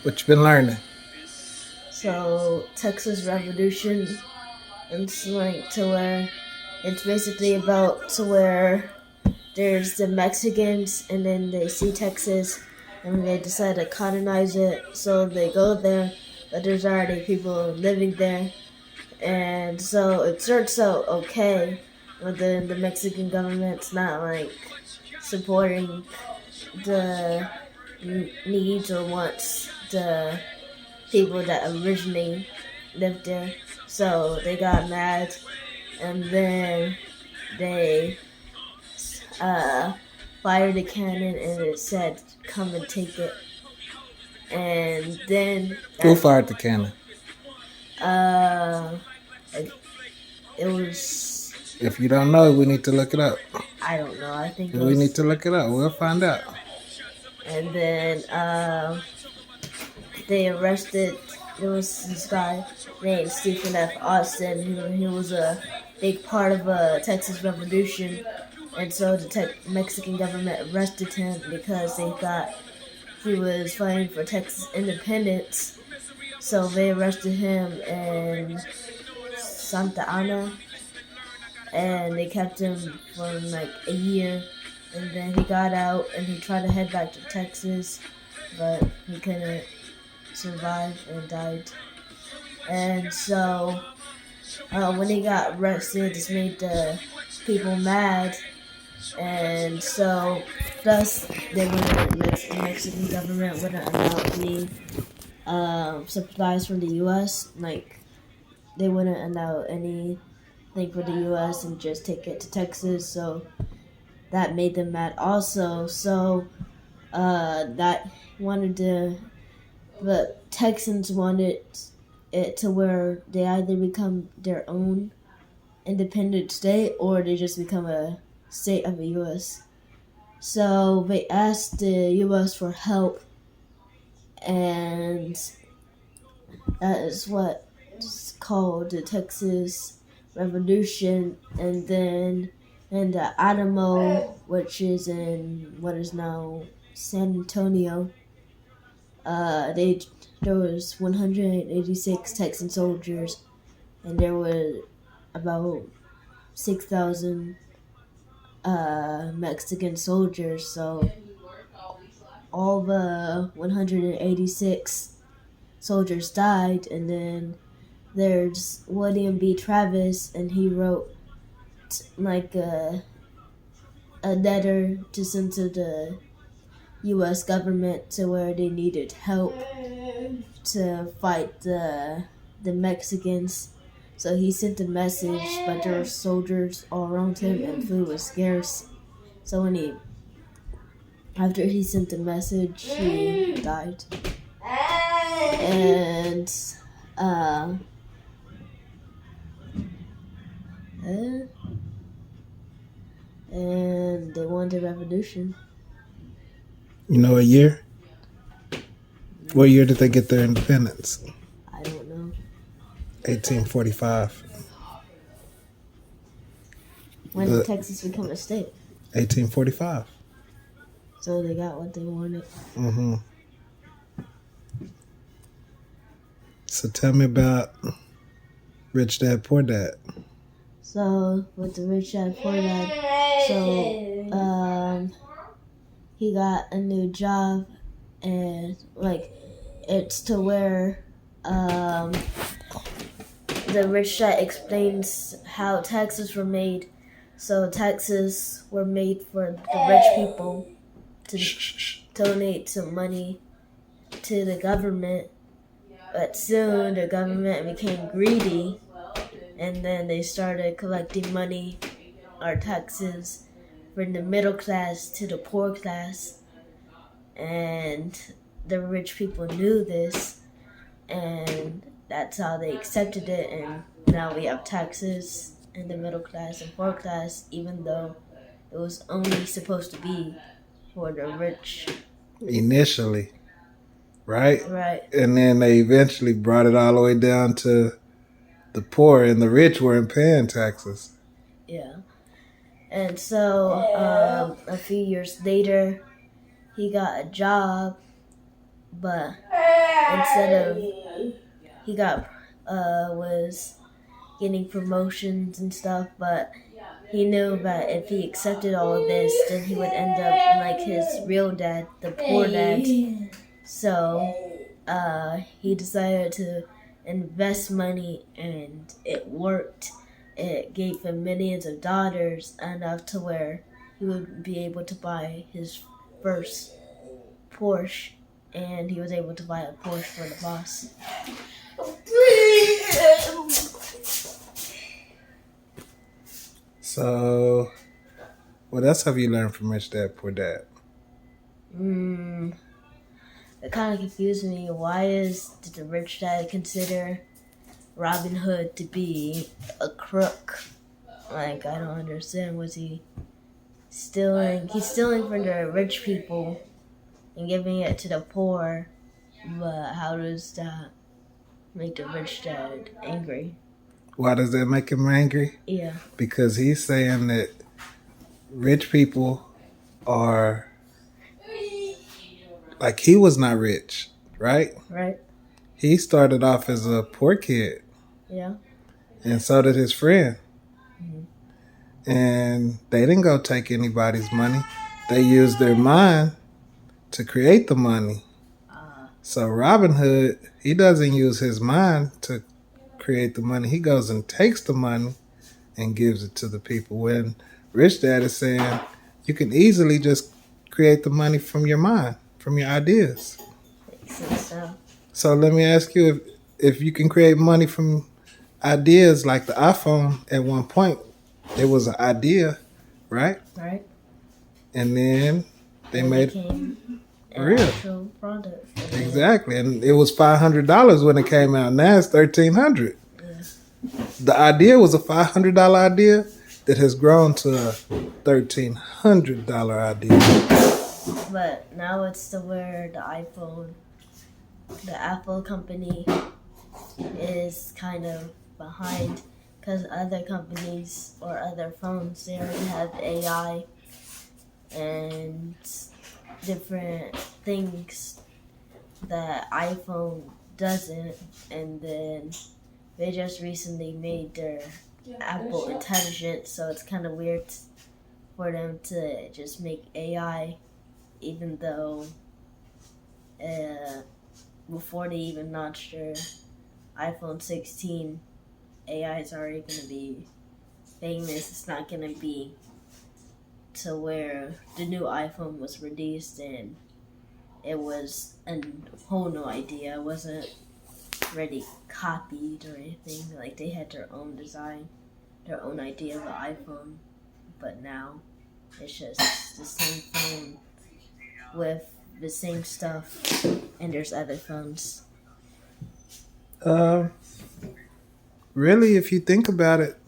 What you been learning? So Texas Revolution, it's like to where it's basically about to where there's the Mexicans and then they see Texas and they decide to colonize it. So they go there, but there's already people living there, and so it starts out okay, but then the Mexican government's not like supporting the needs or wants the people that originally lived there. So they got mad, and then they uh, fired a cannon, and it said, "Come and take it." And then Who fired the cannon? uh, it was, If you don't know, we need to look it up. I don't know. I think it We need was, to look it up. We'll find out. and then they arrested. There was this guy named Stephen F. Austin. He was a big part of a Texas Revolution, and so the Mexican government arrested him because they thought he was fighting for Texas independence. So they arrested him in Santa Ana, and they kept him for like a year. And then he got out, and he tried to head back to Texas, but he couldn't survive and died. And so when he got arrested, this made the people mad, and so thus they wouldn't, the Mexican government wouldn't allow any supplies from the U.S. Like they wouldn't allow anything for the U.S. and just take it to Texas. So that made them mad also. So that wanted to, the Texans wanted it to where they either become their own independent state or they just become a state of the U.S. So they asked the U.S. for help, and that is what is called the Texas Revolution. And then in the Alamo, which is in what is now San Antonio, they there was 186 Texan soldiers, and there were about 6,000 Mexican soldiers. So all the 186 soldiers died, and then there's William B. Travis, and he wrote like a letter to send to the U.S. government to where they needed help to fight the Mexicans. So he sent a message, but there were soldiers all around him, and food was scarce. So after he sent the message, he died. And uh, uh, and they won the revolution. You know a year? What year did they get their independence? I don't know. 1845. When did Texas become a state? 1845. So they got what they wanted. Mm-hmm. So tell me about Rich Dad Poor Dad. So with the Rich Dad Poor Dad, so he got a new job, and like it's to where the Rich Dad explains how taxes were made. So taxes were made for the rich people to donate some money to the government, but soon the government became greedy, and then they started collecting money or taxes from the middle class to the poor class, and the rich people knew this, and that's how they accepted it, and now we have taxes in the middle class and poor class, even though it was only supposed to be for the rich. Initially, right? Right. And then they eventually brought it all the way down to the poor, and the rich weren't paying taxes. Yeah. And so a few years later, he got a job, but instead of he got was getting promotions and stuff, but he knew that if he accepted all of this, then he would end up like his real dad, the poor dad. So he decided to invest money, and it worked. It gave him millions of dollars, enough to where he would be able to buy his first Porsche, and he was able to buy a Porsche for the boss. So, what else have you learned from Rich Dad Poor Dad? It kind of confused me. Did the rich dad consider Robin Hood to be a crook? Like, I don't understand. Was he stealing? He's stealing from the rich people and giving it to the poor. But how does that make the rich dad angry? Why does that make him angry? Yeah. Because he's saying that rich people are like, he was not rich, right? Right. He started off as a poor kid. Yeah. And so did his friend. And they didn't go take anybody's money. They used their mind to create the money. So Robin Hood, he doesn't use his mind to create the money. He goes and takes the money and gives it to the people. When Rich Dad is saying you can easily just create the money from your mind, from your ideas. Makes sense. So let me ask you, if you can create money from ideas, like the iPhone at one point, it was an idea, right? Right. And then they made an real actual product. Exactly, and it was $500 when it came out. Now it's $1,300. Yeah. The idea was a $500 idea that has grown to a $1,300 idea. But now it's to where the Apple company is kind of behind, because other companies or other phones, they already have AI and different things that iPhone doesn't, and then they just recently made their Apple intelligent, so it's kind of weird for them to just make AI, even though before they even launched their iPhone 16, AI is already going to be famous. It's not going to be to where the new iPhone was released and it was a whole new idea. It wasn't really copied or anything. Like, they had their own design, their own idea of the iPhone. But now it's just the same phone with the same stuff, and there's other phones. Really, if you think about it,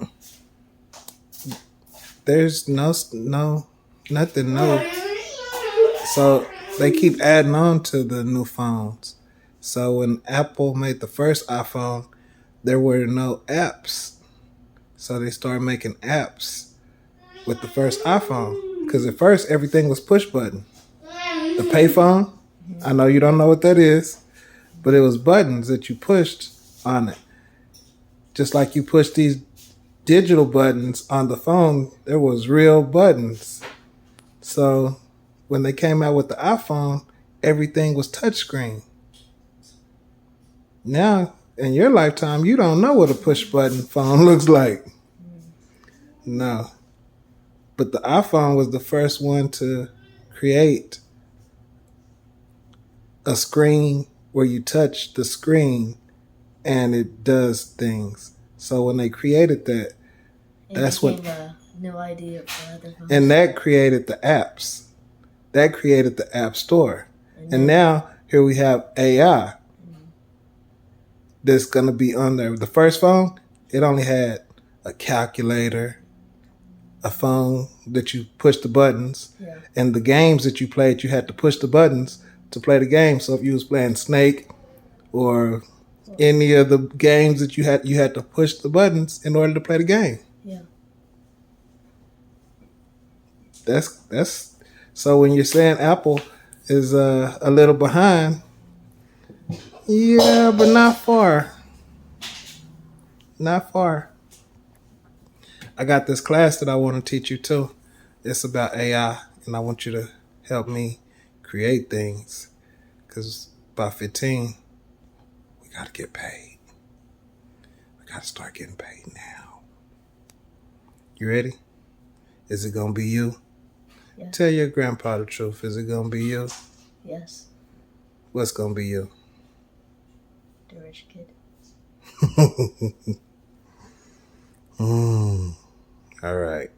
there's nothing new. So they keep adding on to the new phones. So when Apple made the first iPhone, there were no apps. So they started making apps with the first iPhone. Because at first, everything was push button. The payphone, I know you don't know what that is, but it was buttons that you pushed on it. Just like you push these digital buttons on the phone, there was real buttons. So when they came out with the iPhone, everything was touchscreen. Now, in your lifetime, you don't know what a push button phone looks like. No. But the iPhone was the first one to create a screen where you touch the screen and it does things. So when they created that, that's what a new idea for other phones. And that created the apps. That created the App Store. And now here we have AI that's going to be on there. The first phone, it only had a calculator, a phone that you push the buttons, and the games that you played, you had to push the buttons to play the game. So if you was playing Snake or any of the games that you had to push the buttons in order to play the game. Yeah. That's so when you're saying Apple is a little behind, Yeah, but not far. Not far. I got this class that I want to teach you too. It's about AI, and I want you to help me create things. Because by 15, we got to get paid. We got to start getting paid now. You ready? Is it going to be you? Yeah. Tell your grandpa the truth. Is it going to be you? Yes. What's going to be you? The rich kid. All right.